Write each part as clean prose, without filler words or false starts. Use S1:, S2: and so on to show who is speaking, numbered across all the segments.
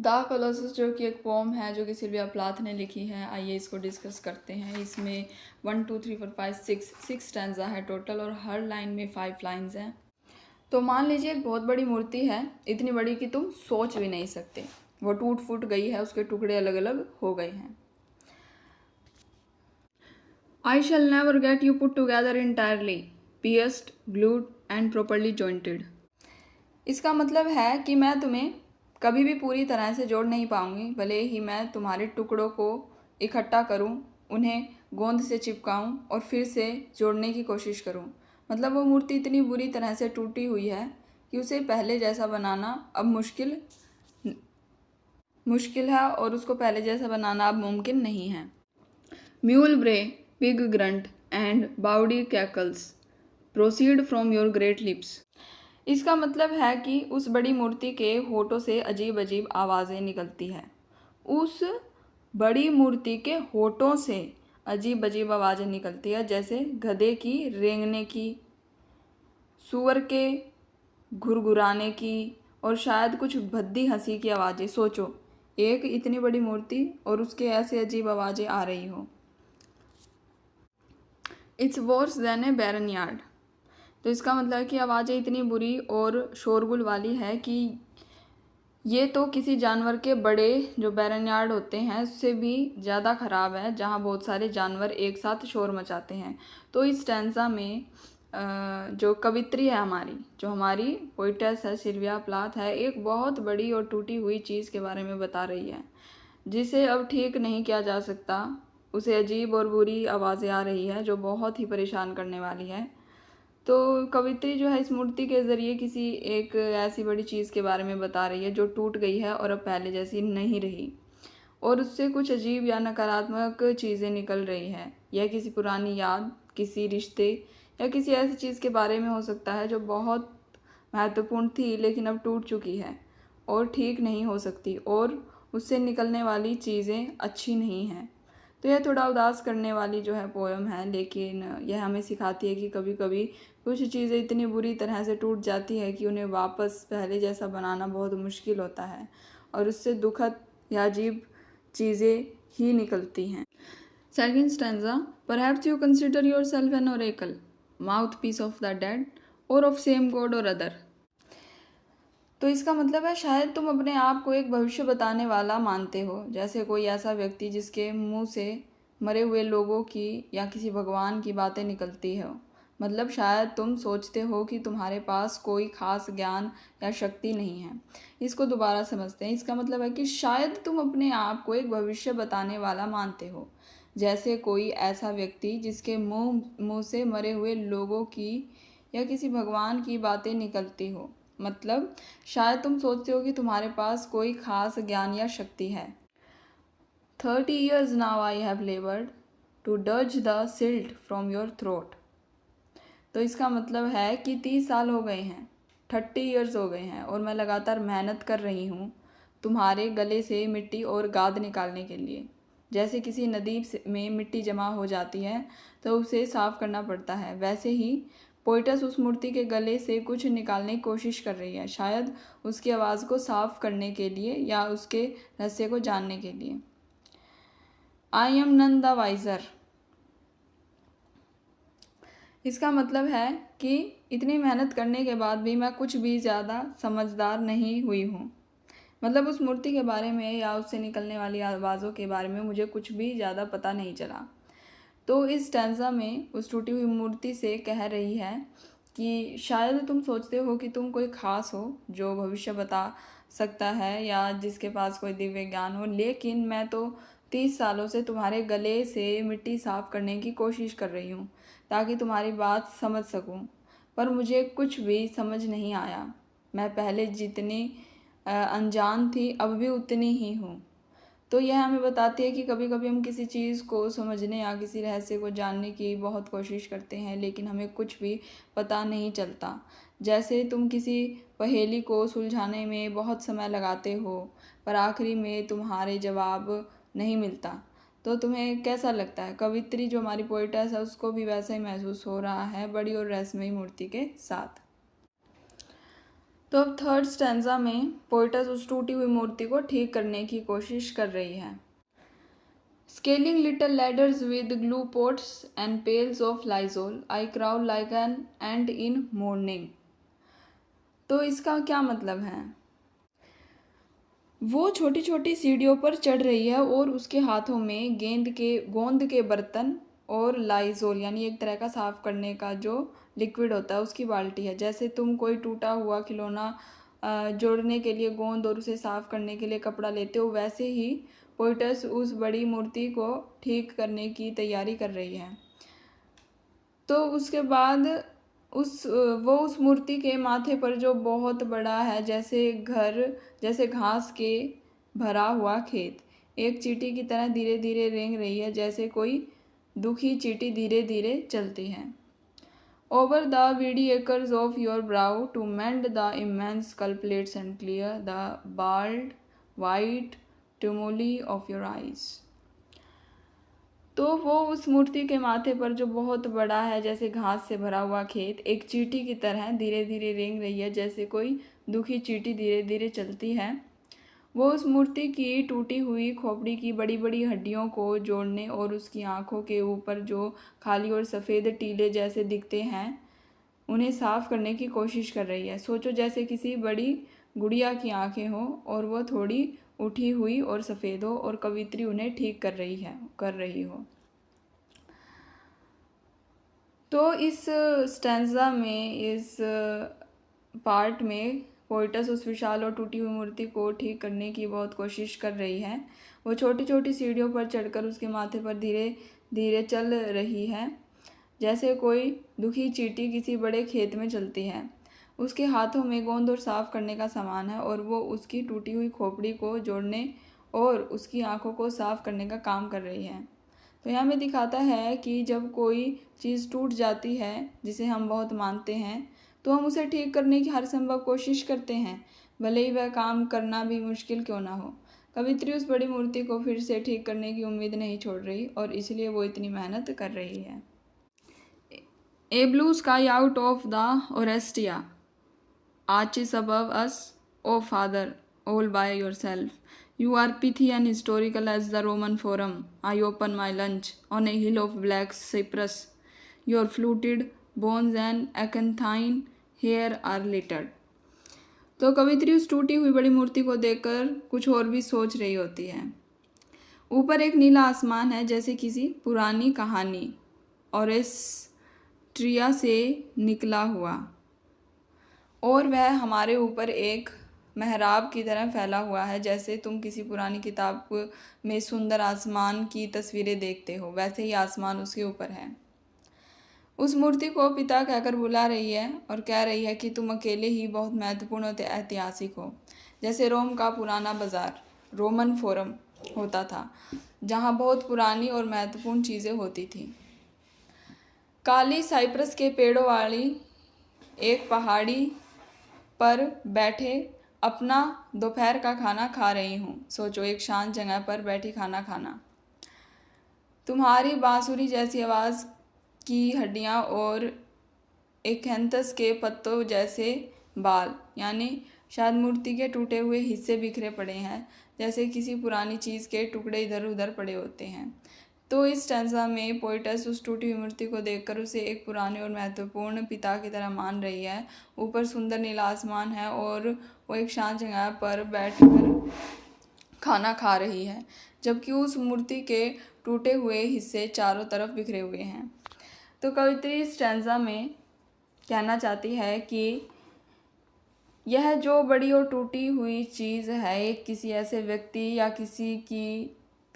S1: The Colossus जो कि एक पोम है जो कि सिल्विया प्लाथ ने लिखी है। आइए इसको डिस्कस करते हैं। इसमें 1 2 3 4 5 6 स्टैंजा है टोटल और हर लाइन में 5 लाइन्स हैं। तो मान लीजिए एक बहुत बड़ी मूर्ति है, इतनी बड़ी कि तुम सोच भी नहीं सकते। वो टूट फूट गई है, उसके टुकड़े अलग अलग हो गए हैं। I shall never get you put together entirely, pierced, glued and properly jointed. इसका मतलब है कि मैं तुम्हें कभी भी पूरी तरह से जोड़ नहीं पाऊंगी, भले ही मैं तुम्हारे टुकड़ों को इकट्ठा करूं, उन्हें गोंद से चिपकाऊं और फिर से जोड़ने की कोशिश करूं। मतलब वो मूर्ति इतनी बुरी तरह से टूटी हुई है कि उसे पहले जैसा बनाना अब मुश्किल है और उसको पहले जैसा बनाना अब मुमकिन नहीं है। Mule bray, pig grunt and bawdy cackles proceed from your great lips. इसका मतलब है कि उस बड़ी मूर्ति के होठों से अजीब अजीब आवाज़ें निकलती हैं। उस बड़ी मूर्ति के होठों से अजीब अजीब आवाज़ें निकलती है, जैसे गधे की रेंगने की, सूअर के घुरघुराने की और शायद कुछ भद्दी हंसी की आवाज़ें। सोचो, एक इतनी बड़ी मूर्ति और उसके ऐसे अजीब आवाज़ें आ रही हो। It's worse than a barren yard. तो इसका मतलब है कि आवाज़ें इतनी बुरी और शोरगुल वाली है कि ये तो किसी जानवर के बड़े जो बैरन यार्ड होते हैं उससे भी ज़्यादा ख़राब है, जहाँ बहुत सारे जानवर एक साथ शोर मचाते हैं। तो इस स्टैंजा में जो कवित्री है हमारी, जो हमारी पोइटेस है सिल्विया प्लाथ है, एक बहुत बड़ी और टूटी हुई चीज़ के बारे में बता रही है जिसे अब ठीक नहीं किया जा सकता। उसे अजीब और बुरी आवाज़ें आ रही है जो बहुत ही परेशान करने वाली है। तो कवित्री जो है इस मूर्ति के ज़रिए किसी एक ऐसी बड़ी चीज़ के बारे में बता रही है जो टूट गई है और अब पहले जैसी नहीं रही, और उससे कुछ अजीब या नकारात्मक चीज़ें निकल रही हैं। यह किसी पुरानी याद, किसी रिश्ते या किसी ऐसी चीज़ के बारे में हो सकता है जो बहुत महत्वपूर्ण थी लेकिन अब टूट चुकी है और ठीक नहीं हो सकती, और उससे निकलने वाली चीज़ें अच्छी नहीं हैं। तो यह थोड़ा उदास करने वाली जो है पोएम है, लेकिन यह हमें सिखाती है कि कभी कभी कुछ चीज़ें इतनी बुरी तरह से टूट जाती है कि उन्हें वापस पहले जैसा बनाना बहुत मुश्किल होता है और उससे दुखद या अजीब चीज़ें ही निकलती हैं। Second stanza, perhaps you consider yourself an oracle, mouthpiece of the dead or of some god or other. तो इसका मतलब है शायद तुम अपने आप को एक भविष्य बताने वाला मानते हो, जैसे कोई ऐसा व्यक्ति जिसके मुंह से मरे हुए लोगों की या किसी भगवान की बातें निकलती हो। मतलब शायद तुम सोचते हो कि तुम्हारे पास कोई खास ज्ञान या शक्ति नहीं है। इसको दोबारा समझते हैं। इसका मतलब है कि शायद तुम अपने आप को एक भविष्य बताने वाला मानते हो, जैसे कोई ऐसा व्यक्ति जिसके मुंह से मरे हुए लोगों की या किसी भगवान की बातें निकलती हो। मतलब शायद तुम सोचते हो कि तुम्हारे पास कोई खास ज्ञान या शक्ति है। 30 years now I have labored to dodge the silt from your throat। तो इसका मतलब है कि 30 साल हो गए हैं, 30 years हो गए हैं और मैं लगातार मेहनत कर रही हूँ तुम्हारे गले से मिट्टी और गाद निकालने के लिए। जैसे किसी नदी में मिट्टी जमा हो जाती है तो उसे साफ करना पड़ता है, वैसे ही पोइटस उस मूर्ति के गले से कुछ निकालने की कोशिश कर रही है, शायद उसकी आवाज़ को साफ करने के लिए या उसके रहस्य को जानने के लिए। I am none the wiser. इसका मतलब है कि इतनी मेहनत करने के बाद भी मैं कुछ भी ज़्यादा समझदार नहीं हुई हूँ। मतलब उस मूर्ति के बारे में या उससे निकलने वाली आवाज़ों के बारे में मुझे कुछ भी ज़्यादा पता नहीं चला। तो इस स्टैंजा में उस टूटी हुई मूर्ति से कह रही है कि शायद तुम सोचते हो कि तुम कोई ख़ास हो जो भविष्य बता सकता है या जिसके पास कोई दिव्य ज्ञान हो, लेकिन मैं तो 30 सालों से तुम्हारे गले से मिट्टी साफ करने की कोशिश कर रही हूँ ताकि तुम्हारी बात समझ सकूँ, पर मुझे कुछ भी समझ नहीं आया। मैं पहले जितनी अनजान थी अब भी उतनी ही हूँ। तो यह हमें बताती है कि कभी कभी हम किसी चीज़ को समझने या किसी रहस्य को जानने की बहुत कोशिश करते हैं लेकिन हमें कुछ भी पता नहीं चलता। जैसे तुम किसी पहेली को सुलझाने में बहुत समय लगाते हो पर आखिरी में तुम्हारे जवाब नहीं मिलता। तो तुम्हें कैसा लगता है? कवित्री जो हमारी पोइटेस है उसको भी वैसा ही महसूस हो रहा है बड़ी और रहस्यमयी मूर्ति के साथ। तो अब थर्ड स्टैंजा में पोइटस उस टूटी हुई मूर्ति को ठीक करने की कोशिश कर रही है। Scaling little ladders with glue pots and pails of Lysol, I crowd like an ant in morning. तो इसका क्या मतलब है? वो छोटी छोटी सीढ़ियों पर चढ़ रही है और उसके हाथों में गोंद के बर्तन और लाइजोल यानी एक तरह का साफ़ करने का जो लिक्विड होता है उसकी बाल्टी है। जैसे तुम कोई टूटा हुआ खिलौना जोड़ने के लिए गोंद और उसे साफ़ करने के लिए कपड़ा लेते हो, वैसे ही पोइटस उस बड़ी मूर्ति को ठीक करने की तैयारी कर रही है। तो उसके बाद उस मूर्ति के माथे पर जो बहुत बड़ा है, जैसे घर, जैसे घास के भरा हुआ खेत, एक चींटी की तरह धीरे धीरे रेंग रही है, जैसे कोई दुखी चींटी धीरे धीरे चलती है। Over the weedy acres of your brow to mend the immense culprits and clear the bald white tumuli of your eyes। तो वो उस मूर्ति के माथे पर जो बहुत बड़ा है, जैसे घास से भरा हुआ खेत, एक चींटी की तरह धीरे धीरे रेंग रही है, जैसे कोई दुखी चींटी धीरे धीरे चलती है। वो उस मूर्ति की टूटी हुई खोपड़ी की बड़ी बड़ी हड्डियों को जोड़ने और उसकी आँखों के ऊपर जो खाली और सफ़ेद टीले जैसे दिखते हैं उन्हें साफ करने की कोशिश कर रही है। सोचो जैसे किसी बड़ी गुड़िया की आँखें हों और वो थोड़ी उठी हुई और सफ़ेद हो और कवित्री उन्हें ठीक कर रही हो। तो इस स्टैंजा में, इस पार्ट में पोइटस उस विशाल और टूटी हुई मूर्ति को ठीक करने की बहुत कोशिश कर रही है। वो छोटी छोटी सीढ़ियों पर चढ़कर उसके माथे पर धीरे धीरे चल रही है, जैसे कोई दुखी चींटी किसी बड़े खेत में चलती है। उसके हाथों में गोंद और साफ़ करने का सामान है और वो उसकी टूटी हुई खोपड़ी को जोड़ने और उसकी आँखों को साफ़ करने का काम कर रही है। तो यहाँ में दिखाता है कि जब कोई चीज़ टूट जाती है जिसे हम बहुत मानते हैं, तो हम उसे ठीक करने की हर संभव कोशिश करते हैं, भले ही वह काम करना भी मुश्किल क्यों ना हो। कवित्री उस बड़ी मूर्ति को फिर से ठीक करने की उम्मीद नहीं छोड़ रही और इसलिए वो इतनी मेहनत कर रही है। A blue sky out of the Orestia arches above us, O Father, all by yourself. You are pithy and historical as the Roman Forum. I open my lunch on a hill of black cypress. Your fluted bones and acanthine hair are littered. तो कवित्री उस टूटी हुई बड़ी मूर्ति को देखकर कुछ और भी सोच रही होती है। ऊपर एक नीला आसमान है, जैसे किसी पुरानी कहानी ओरेस्ट्रिया से निकला हुआ, और वह हमारे ऊपर एक मेहराब की तरह फैला हुआ है। जैसे तुम किसी पुरानी किताब में सुंदर आसमान की तस्वीरें देखते हो, वैसे ही आसमान उसके ऊपर है। उस मूर्ति को पिता कहकर बुला रही है और कह रही है कि तुम अकेले ही बहुत महत्वपूर्ण और ऐतिहासिक हो। जैसे रोम का पुराना बाजार रोमन फोरम होता था, जहाँ बहुत पुरानी और महत्वपूर्ण चीज़ें होती थीं। काली साइप्रस के पेड़ों वाली एक पहाड़ी पर बैठे अपना दोपहर का खाना खा रही हूँ। सोचो, एक शांत जगह पर बैठी खाना खाना। तुम्हारी बांसुरी जैसी आवाज़ की हड्डियाँ और एक्थेंथस के पत्तों जैसे बाल, यानी शायद मूर्ति के टूटे हुए हिस्से बिखरे पड़े हैं, जैसे किसी पुरानी चीज़ के टुकड़े इधर उधर पड़े होते हैं। तो इस स्टैंजा में पोइटस उस टूटी हुई मूर्ति को देखकर उसे एक पुराने और महत्वपूर्ण पिता की तरह मान रही है। ऊपर सुंदर नीला आसमान है और वो एक शांत जगह पर बैठकर खाना खा रही है, जबकि उस मूर्ति के टूटे हुए हिस्से चारों तरफ बिखरे हुए हैं। तो कवित्री स्टैंजा में कहना चाहती है कि यह जो बड़ी और टूटी हुई चीज़ है, एक किसी ऐसे व्यक्ति या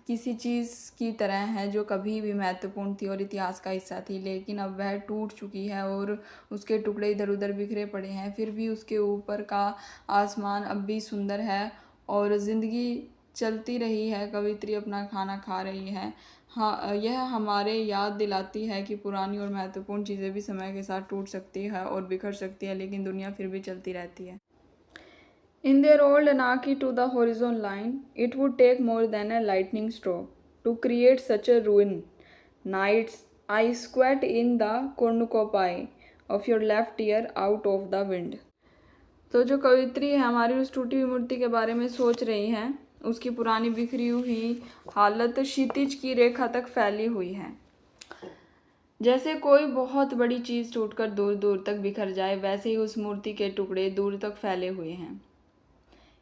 S1: किसी चीज़ की तरह है जो कभी भी महत्वपूर्ण थी और इतिहास का हिस्सा थी, लेकिन अब वह टूट चुकी है और उसके टुकड़े इधर उधर बिखरे पड़े हैं। फिर भी उसके ऊपर का आसमान अब भी सुंदर है और ज़िंदगी चलती रही है। कवित्री अपना खाना खा रही है। हाँ, यह हमारे याद दिलाती है कि पुरानी और महत्वपूर्ण चीज़ें भी समय के साथ टूट सकती है और बिखर सकती है, लेकिन दुनिया फिर भी चलती रहती है। In their old anarchy to the horizon line, it would take more than a lightning stroke to create such a ruin. Nights, I squat in the cornucopia of your left ear out of the wind. तो जो कवित्री है हमारी उस टूटी हुई मूर्ति के बारे में सोच रही है। उसकी पुरानी बिखरी हुई हालत क्षितिज की रेखा तक फैली हुई है। जैसे कोई बहुत बड़ी चीज़ टूटकर दूर दूर तक बिखर जाए, वैसे ही उस मूर्ति के टुकड़े दूर तक फैले हुए हैं।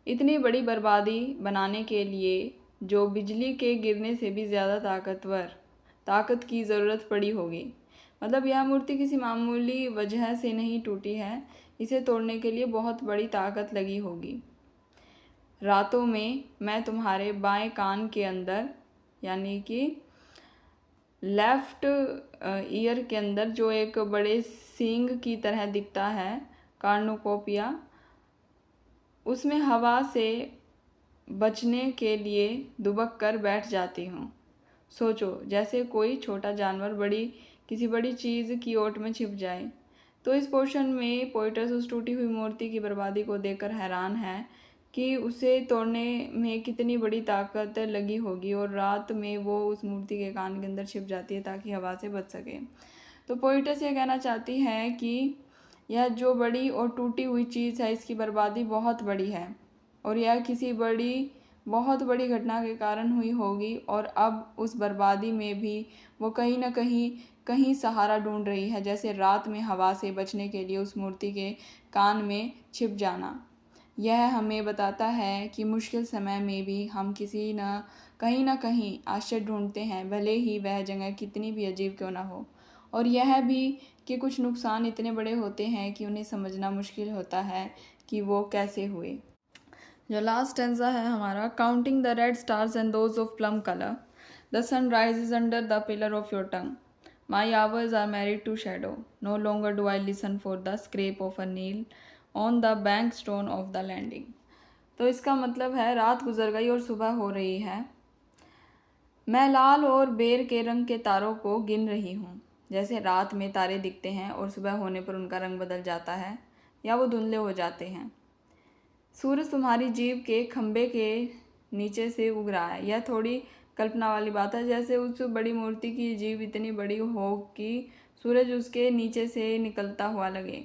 S1: इतनी बड़ी बर्बादी बनाने के लिए जो बिजली के गिरने से भी ज़्यादा ताकत की ज़रूरत पड़ी होगी। मतलब यह मूर्ति किसी मामूली वजह से नहीं टूटी है, इसे तोड़ने के लिए बहुत बड़ी ताकत लगी होगी। रातों में मैं तुम्हारे बाएं कान के अंदर, यानी कि लेफ्ट ईयर के अंदर जो एक बड़े सींग की तरह दिखता है, कार्नुकोपिया, उसमें हवा से बचने के लिए दुबक कर बैठ जाती हूँ। सोचो, जैसे कोई छोटा जानवर किसी बड़ी चीज़ की ओट में छिप जाए। तो इस पोर्शन में पोइटस उस टूटी हुई मूर्ति की बर्बादी को देखकर हैरान है कि उसे तोड़ने में कितनी बड़ी ताकत लगी होगी, और रात में वो उस मूर्ति के कान के अंदर छिप जाती है ताकि हवा से बच सके। तो पोइटस ये कहना चाहती है कि यह जो बड़ी और टूटी हुई चीज़ है, इसकी बर्बादी बहुत बड़ी है, और यह किसी बहुत बड़ी घटना के कारण हुई होगी, और अब उस बर्बादी में भी वो कहीं ना कहीं सहारा ढूंढ रही है, जैसे रात में हवा से बचने के लिए उस मूर्ति के कान में छिप जाना। यह हमें बताता है कि मुश्किल समय में भी हम कहीं ना कहीं आश्रय ढूंढते हैं, भले ही वह जगह कितनी भी अजीब क्यों ना हो। और यह भी कि कुछ नुकसान इतने बड़े होते हैं कि उन्हें समझना मुश्किल होता है कि वो कैसे हुए। जो लास्ट स्टेंजा है हमारा, counting the red stars and those of plum colour, the sun rises under the pillar of your tongue, my hours are married to shadow, no longer do I listen for the scrape of a keel on the blank stone of the landing. तो इसका मतलब है, रात गुजर गई और सुबह हो रही है, मैं लाल और बेर के रंग के तारों को गिन रही हूँ। जैसे रात में तारे दिखते हैं और सुबह होने पर उनका रंग बदल जाता है या वो धुंधले हो जाते हैं। सूरज तुम्हारी जीभ के खंभे के नीचे से उग रहा है। यह थोड़ी कल्पना वाली बात है, जैसे उस बड़ी मूर्ति की जीभ इतनी बड़ी हो कि सूरज उसके नीचे से निकलता हुआ लगे।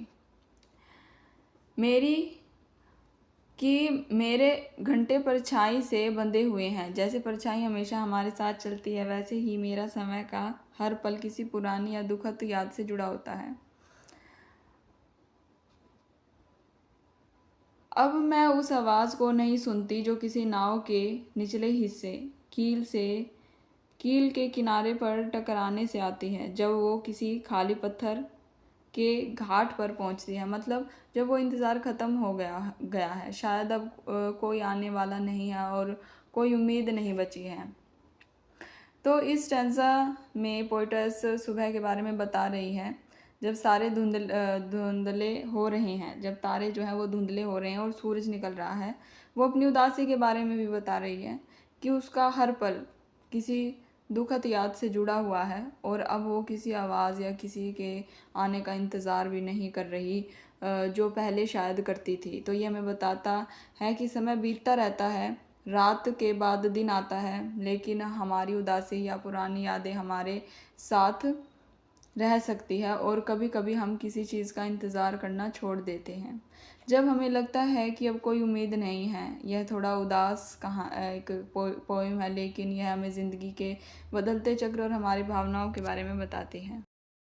S1: मेरे घंटे परछाई से बंधे हुए हैं। जैसे परछाई हमेशा हमारे साथ चलती है, वैसे ही मेरा समय का हर पल किसी पुरानी या दुखद याद से जुड़ा होता है। अब मैं उस आवाज़ को नहीं सुनती जो किसी नाव के निचले हिस्से कील के किनारे पर टकराने से आती है, जब वो किसी खाली पत्थर के घाट पर पहुंचती है। मतलब जब वो इंतज़ार ख़त्म हो गया है, शायद अब कोई आने वाला नहीं है और कोई उम्मीद नहीं बची है। तो इस स्टैंजा में पोइटस सुबह के बारे में बता रही है, जब सारे धुंधले हो रहे हैं, जब तारे जो हैं वो धुंधले हो रहे हैं और सूरज निकल रहा है। वो अपनी उदासी के बारे में भी बता रही है कि उसका हर पल किसी दुखद याद से जुड़ा हुआ है, और अब वो किसी आवाज़ या किसी के आने का इंतज़ार भी नहीं कर रही जो पहले शायद करती थी। तो ये हमें बताता है कि समय बीतता रहता है, रात के बाद दिन आता है, लेकिन हमारी उदासी या पुरानी यादें हमारे साथ रह सकती है, और कभी कभी हम किसी चीज़ का इंतज़ार करना छोड़ देते हैं जब हमें लगता है कि अब कोई उम्मीद नहीं है। यह थोड़ा उदास एक पोएम है, लेकिन यह हमें ज़िंदगी के बदलते चक्र और हमारी भावनाओं के बारे में बताती है।